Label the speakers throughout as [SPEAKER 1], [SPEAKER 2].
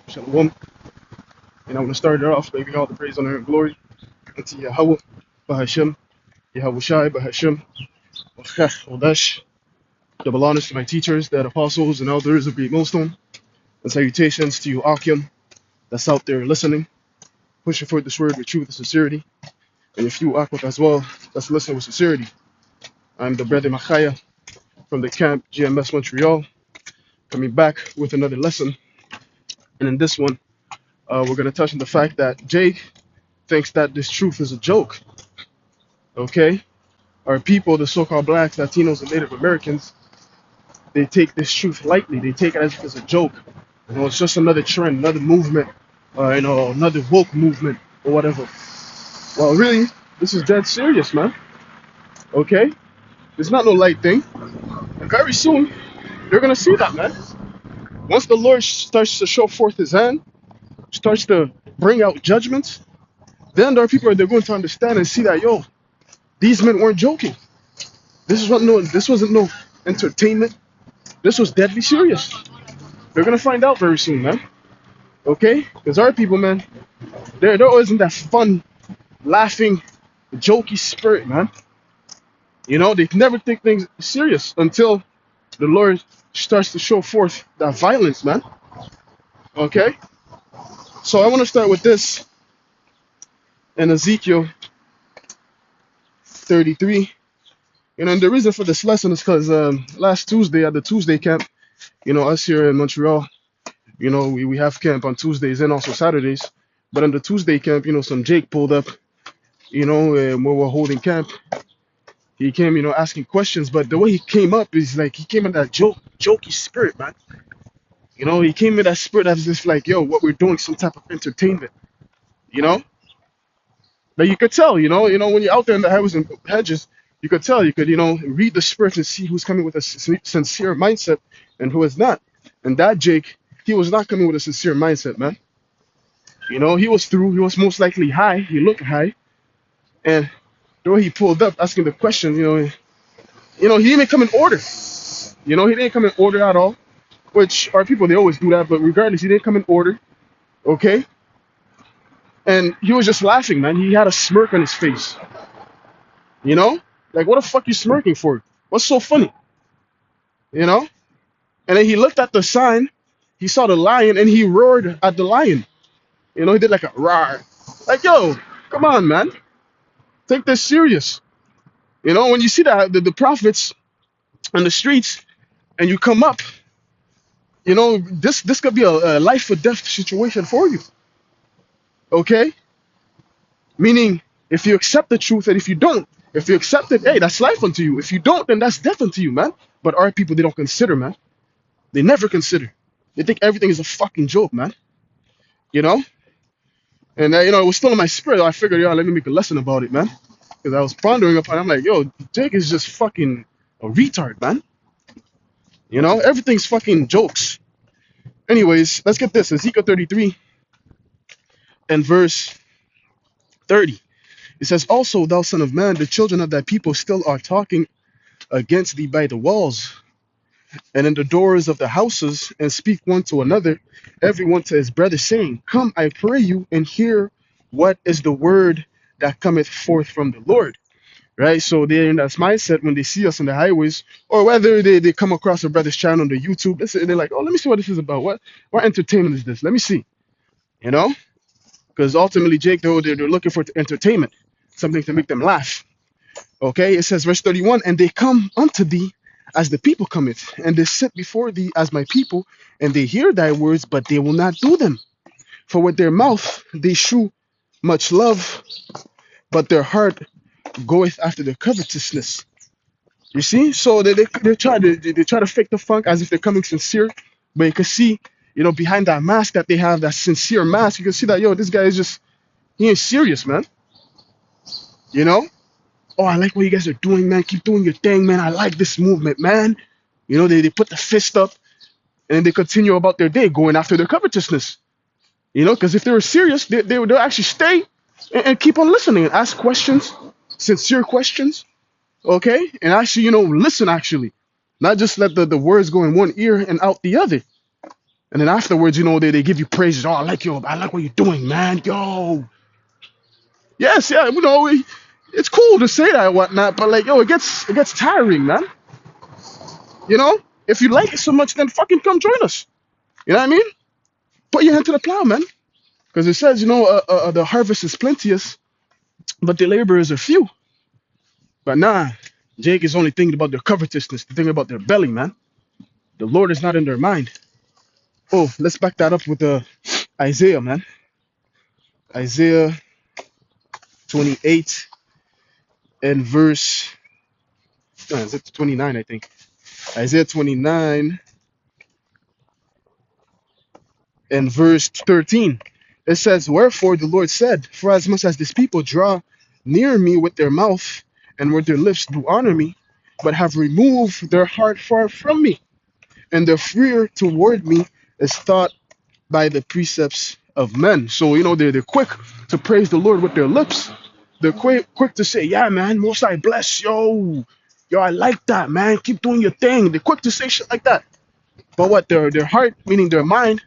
[SPEAKER 1] Shalom. And I want to start it off by giving all the praise, honor, and glory unto Yahweh, Bahashem, Yahweh Shai, Bahashem, Odash. Double honors to my teachers, the apostles and elders of Great Millstone. And salutations to you, Akim, that's out there listening, pushing forth this word with truth and sincerity. And if you, Akwak, as well, that's listening with sincerity. I'm the brother Machaya from the camp GMS Montreal, coming back with another lesson. And in this one, we're going to touch on the fact that Jake thinks that this truth is a joke. Okay? Our people, the so-called blacks, Latinos, and Native Americans, they take this truth lightly. They take it as if it's a joke. It's just another trend, another movement, another woke movement or whatever. Well, really, this is dead serious, man. Okay? It's not no light thing. And very soon, you're gonna see that, man. Once the Lord starts to show forth His hand, starts to bring out judgments, then there are people that are going to understand and see that, yo, these men weren't joking. This wasn't no entertainment. This was deadly serious. They're gonna find out very soon, man. Okay? Because our people, man, there isn't that fun, laughing, jokey spirit, man. They never take things serious until the Lord starts to show forth that violence, man. Okay? So I want to start with this in Ezekiel 33. And the reason for this lesson is because last Tuesday at the Tuesday camp, us here in Montreal, we have camp on Tuesdays and also Saturdays. But on the Tuesday camp, some Jake pulled up, where we're holding camp. He came, asking questions. But the way he came up is like he came in that jokey spirit, man. He came in that spirit as if like, yo, what we're doing, some type of entertainment. But you could tell, when you're out there in the highways and hedges, you could tell, you could, read the spirit and see who's coming with a sincere mindset and who is not. And that Jake, he was not coming with a sincere mindset, man. He was through. He was most likely high. He looked high. And the way he pulled up, asking the question, he didn't even come in order. He didn't come in order at all. Which our people, they always do that. But regardless, he didn't come in order. Okay? And he was just laughing, man. He had a smirk on his face. Like, what the fuck you smirking for? What's so funny? And then he looked at the sign. He saw the lion, and he roared at the lion. He did like a roar. Like, yo, come on, man. Take this serious. When you see that the prophets on the streets and you come up, this could be a life or death situation for you. Okay? Meaning, if you accept the truth and if you don't, if you accept it, hey, that's life unto you. If you don't, then that's death unto you, man. But our people, they don't consider, man. They never consider. They think everything is a fucking joke, man. And, it was still in my spirit. I figured, let me make a lesson about it, man. Because I was pondering upon it. I'm like, yo, Jake is just fucking a retard, man. Everything's fucking jokes. Anyways, let's get this. Ezekiel 33 and verse 30. It says, also, thou son of man, the children of thy people still are talking against thee by the walls and in the doors of the houses, and speak one to another, every one to his brother, saying, come, I pray you, and hear what is the word that cometh forth from the Lord. Right? So they're in that mindset when they see us on the highways, or whether they come across a brother's channel on the YouTube, they're like, oh, let me see what this is about. What entertainment is this? Let me see. Because ultimately, Jake, they're looking for entertainment, something to make them laugh. Okay, it says, verse 31, and they come unto thee as the people cometh, and they sit before thee as my people, and they hear thy words, but they will not do them. For with their mouth they shew much love, but their heart goeth after their covetousness. You see? So they try to fake the funk as if they're coming sincere, but you can see, behind that mask that they have, that sincere mask, you can see that, yo, this guy is just, he ain't serious, man. Oh, I like what you guys are doing, man. Keep doing your thing, man. I like this movement, man. They put the fist up and they continue about their day going after their covetousness. Because if they were serious, they'll actually stay and keep on listening and ask questions, sincere questions, okay? And actually, listen, actually. Not just let the words go in one ear and out the other. And then afterwards, they give you praises. Oh, I like what you're doing, man. Yo. Yes, yeah, it's cool to say that and whatnot, but like, yo, it gets tiring, man. You know? If you like it so much, then fucking come join us. You know what I mean? Put your hand to the plow, man. Because it says, the harvest is plenteous, but the laborers are few. But nah, Jake is only thinking about their covetousness, thinking about their belly, man. The Lord is not in their mind. Oh, let's back that up with Isaiah, man. Isaiah 28 and verse, is it 29, I think. Isaiah 29 and verse 13. It says, wherefore the Lord said, for as much as this people draw near me with their mouth and with their lips do honor me, but have removed their heart far from me, and their fear toward me is thought by the precepts of men. So, they're quick to praise the Lord with their lips. They're quick to say, yeah, man, most I bless, yo, I like that, man, keep doing your thing. They're quick to say shit like that. But what, their heart, meaning their mind,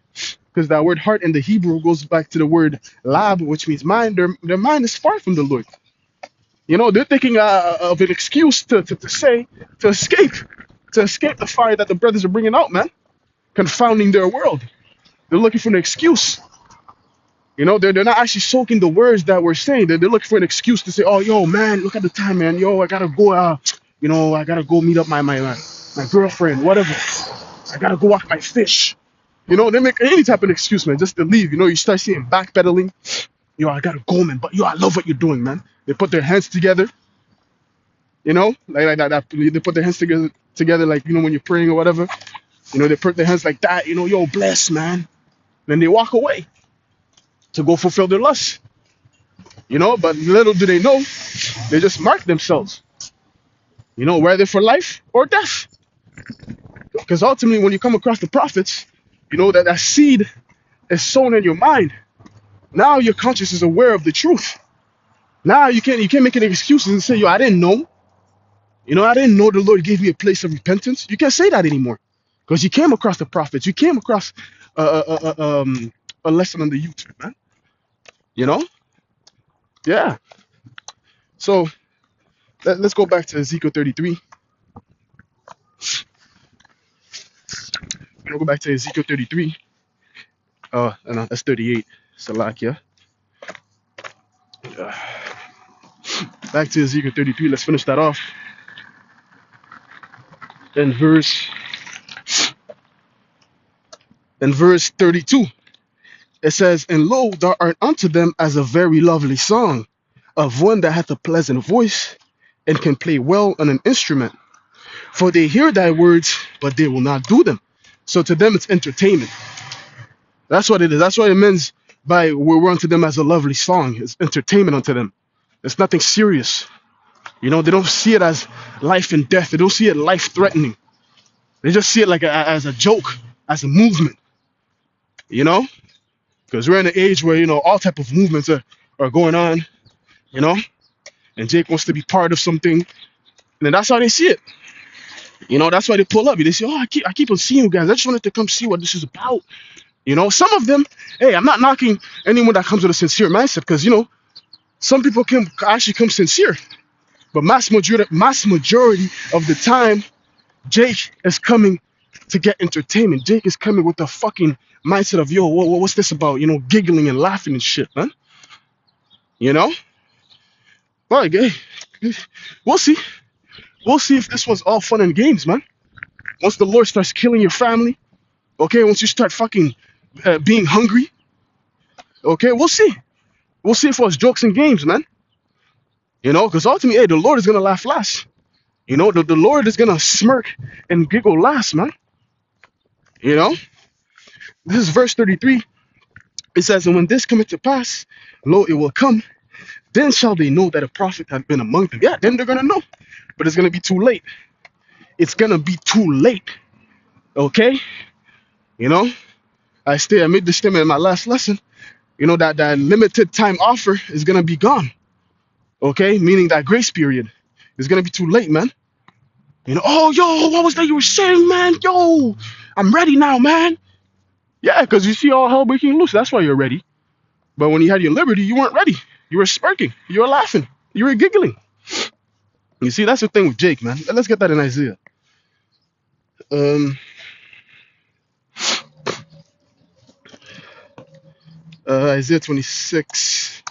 [SPEAKER 1] because that word heart in the Hebrew goes back to the word lab, which means mind. Their mind is far from the Lord. They're thinking of an excuse to escape the fire that the brothers are bringing out, man, confounding their world. They're looking for an excuse. They're not actually soaking the words that we're saying. They're looking for an excuse to say, oh, yo, man, look at the time, man. Yo, I gotta go. I gotta go meet up my girlfriend, whatever. I gotta go walk my fish. They make any type of excuse, man, just to leave. You start seeing backpedaling. I gotta go, man. But I love what you're doing, man. They put their hands together. Like that. They put their hands together, like when you're praying or whatever. They put their hands like that. Yo, bless, man. Then they walk away to go fulfill their lust. But little do they know, they just mark themselves. Whether for life or death. Because ultimately, when you come across the prophets, that seed is sown in your mind. Now your conscience is aware of the truth. Now you can't make any excuses and say, yo, I didn't know. I didn't know the Lord gave me a place of repentance. You can't say that anymore. Because you came across the prophets. You came across a lesson on the YouTube, man. Yeah. So let's go back to Ezekiel 33. We'll go back to Ezekiel 33. No, that's 38. Salakia. Back to Ezekiel 33. Let's finish that off. In verse 32, it says, and lo, thou art unto them as a very lovely song of one that hath a pleasant voice and can play well on an instrument. For they hear thy words, but they will not do them. So to them it's entertainment. That's what it is. That's what it means by we're unto them as a lovely song. It's entertainment unto them. It's nothing serious. They don't see it as life and death. They don't see it life-threatening. They just see it like as a joke, as a movement. Because we're in an age where, all type of movements are going on, and Jake wants to be part of something. And then that's how they see it. That's why they pull up. They say, oh, I keep on seeing you guys. I just wanted to come see what this is about. Some of them, hey, I'm not knocking anyone that comes with a sincere mindset because, some people can actually come sincere. But mass majority of the time, Jake is coming to get entertainment. Jake is coming with the fucking mindset of, yo, what's this about? Giggling and laughing and shit, man. But hey, we'll see. We'll see if this was all fun and games, man. Once the Lord starts killing your family, okay, once you start fucking being hungry, okay, we'll see. We'll see if it was jokes and games, man. Because ultimately, hey, the Lord is going to laugh last. The Lord is going to smirk and giggle last, man. This is verse 33. It says, and when this cometh to pass, lo, it will come. Then shall they know that a prophet hath been among them. Yeah, then they're going to know. But it's going to be too late. It's going to be too late. Okay? I made this statement in my last lesson. That limited time offer is going to be gone. Okay? Meaning that grace period is going to be too late, man. Oh, yo, what was that you were saying, man? Yo, I'm ready now, man. Yeah, because you see all hell breaking loose. That's why you're ready. But when you had your liberty, you weren't ready. You were smirking. You were laughing. You were giggling. You see, that's the thing with Jake, man. Let's get that in Isaiah. Um, Isaiah 26.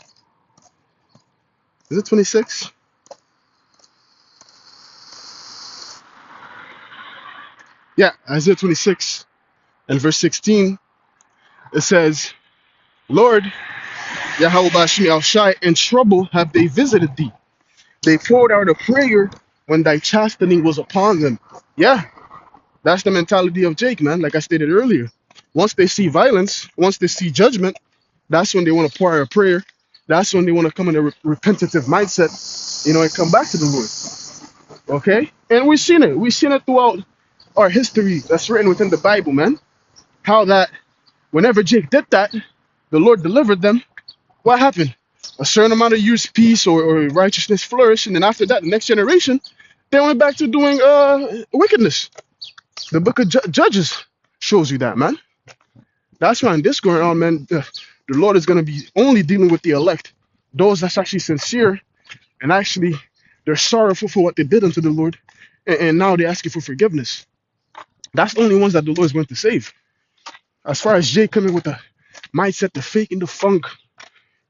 [SPEAKER 1] Is it 26? Yeah, Isaiah 26 and verse 16. It says, Lord, Yahweh Bashmi Al Shai, in trouble have they visited thee. They poured out a prayer when thy chastening was upon them. Yeah, that's the mentality of Jake, man. Like I stated earlier. Once they see violence, once they see judgment, that's when they want to pour out a prayer. That's when they want to come in a repentative mindset, and come back to the Lord. Okay? And we've seen it. We've seen it throughout our history that's written within the Bible, man. How that whenever Jake did that, the Lord delivered them. What happened? A certain amount of years peace or righteousness flourished, and then after that, the next generation, they went back to doing wickedness. The book of Judges shows you that, man. That's why in this going on, man, the Lord is going to be only dealing with the elect, those that's actually sincere and actually they're sorrowful for what they did unto the Lord, and now they're asking for forgiveness. That's the only ones that the Lord is going to save. As far as Jay coming with the mindset, the fake and the funk,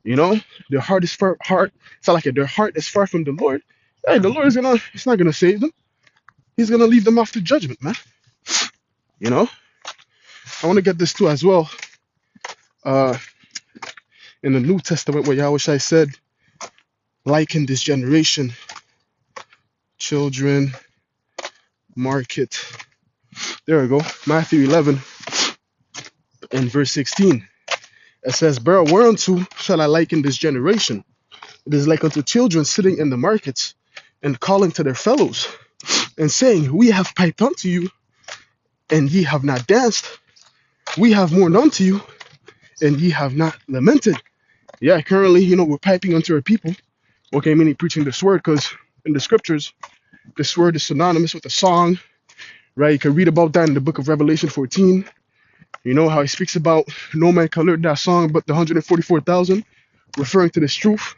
[SPEAKER 1] their heart is far heart. It's not like their heart is far from the Lord. Hey, the Lord it's not gonna save them. He's gonna leave them off to judgment, man. I want to get this too as well. In the New Testament, where Yahweh Shai said, liken this generation, children, market. There we go. Matthew 11 and verse 16. It says, Bro, whereunto shall I liken this generation? It is like unto children sitting in the markets and calling to their fellows and saying, We have piped unto you, and ye have not danced. We have mourned unto you, and ye have not lamented. Yeah, currently, we're piping unto our people. Okay, meaning preaching this word, because in the scriptures, this word is synonymous with a song, right? You can read about that in the book of Revelation 14. How he speaks about no man can learn that song but the 144,000, referring to this truth.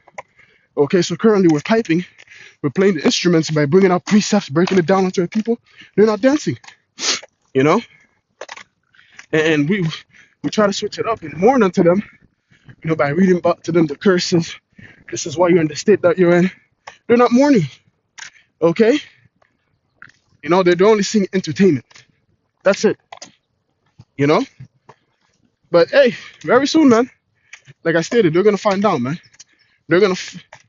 [SPEAKER 1] Okay, so currently we're piping. We're playing the instruments by bringing out precepts, breaking it down onto our people. They're not dancing, and we try to switch it up and mourn unto them, by reading about to them the curses. This is why you're in the state that you're in. They're not mourning, okay? They're only seeing entertainment. That's it, But hey, very soon, man. Like I stated, they're gonna find out, man. They're gonna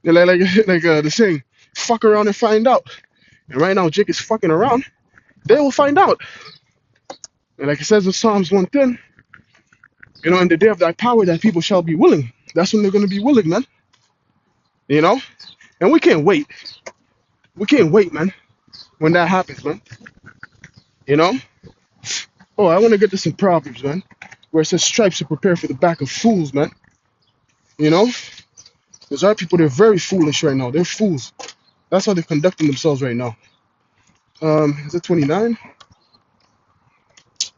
[SPEAKER 1] the saying, fuck around and find out. And right now, Jake is fucking around. They will find out. And like it says in Psalms 110, in the day of thy power, that people shall be willing. That's when they're gonna be willing, man. And we can't wait. We can't wait, man. When that happens, man. Oh, I want to get this in Proverbs, man, where it says stripes are prepared for the back of fools, man. Because our people, they're very foolish right now. They're fools. That's how they're conducting themselves right now. Is it 29?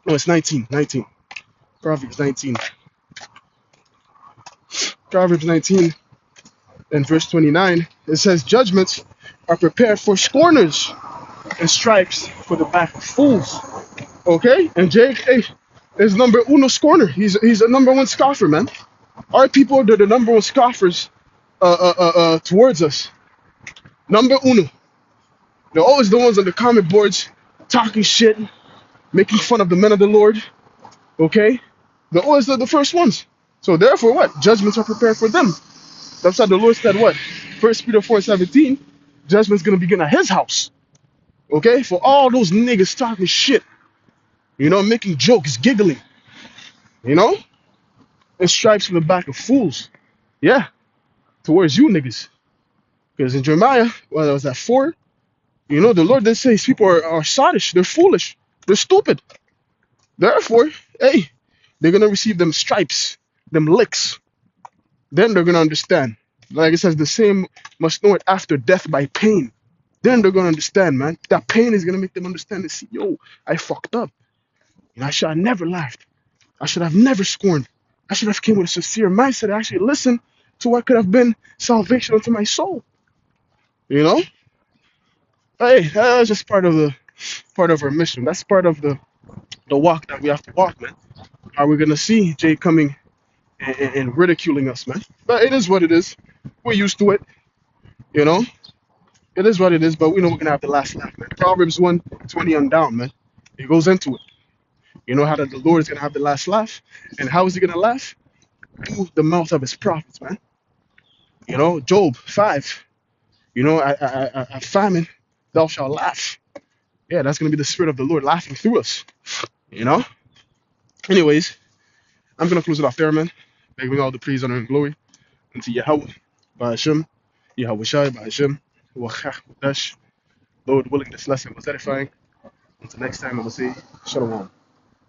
[SPEAKER 1] No, it's 19. 19. Proverbs 19. Proverbs 19 and verse 29. It says, judgments are prepared for scorners and stripes for the back of fools. Okay? And Jake, hey, is number uno scorner. He's a number one scoffer, man. Our people, they're the number one scoffers towards us. Number uno. They're always the ones on the comment boards talking shit, making fun of the men of the Lord. Okay? They're always the first ones. So therefore what? Judgments are prepared for them. That's how the Lord said what? 1 Peter 4:17, judgment's gonna begin at his house. Okay? For all those niggas talking shit. Making jokes, giggling. And stripes from the back of fools. Yeah. Towards you niggas. Because in Jeremiah, well, that was at 4, the Lord did say people are sottish, they're foolish, they're stupid. Therefore, hey, they're gonna receive them stripes, them licks. Then they're gonna understand. Like it says, the same must know it after death by pain. Then they're gonna understand, man. That pain is gonna make them understand and see, yo, I fucked up. I should have never laughed. I should have never scorned. I should have came with a sincere mindset and actually listened to what could have been salvation unto my soul. You know? Hey, that's just part of our mission. That's part of the walk that we have to walk, man. Are we gonna see Jay coming and ridiculing us, man? But it is what it is. We're used to it, you know. It is what it is, but we know we're gonna have the last laugh, man. Proverbs 1:20 on down, man. It goes into it. You know how that the Lord is gonna have the last laugh, and how is he gonna laugh? Through the mouth of his prophets, man. You know, Job 5. You know, at famine, thou shalt laugh. Yeah, that's gonna be the spirit of the Lord laughing through us. You know. Anyways, I'm gonna close it off there, man. Giving all the praise, honor, and glory unto Yahweh, Bahashem, Yahweh Shai, Bahashem, Wachach, Dash. Lord willing, this lesson was edifying. Until next time, I'm gonna say Shalom.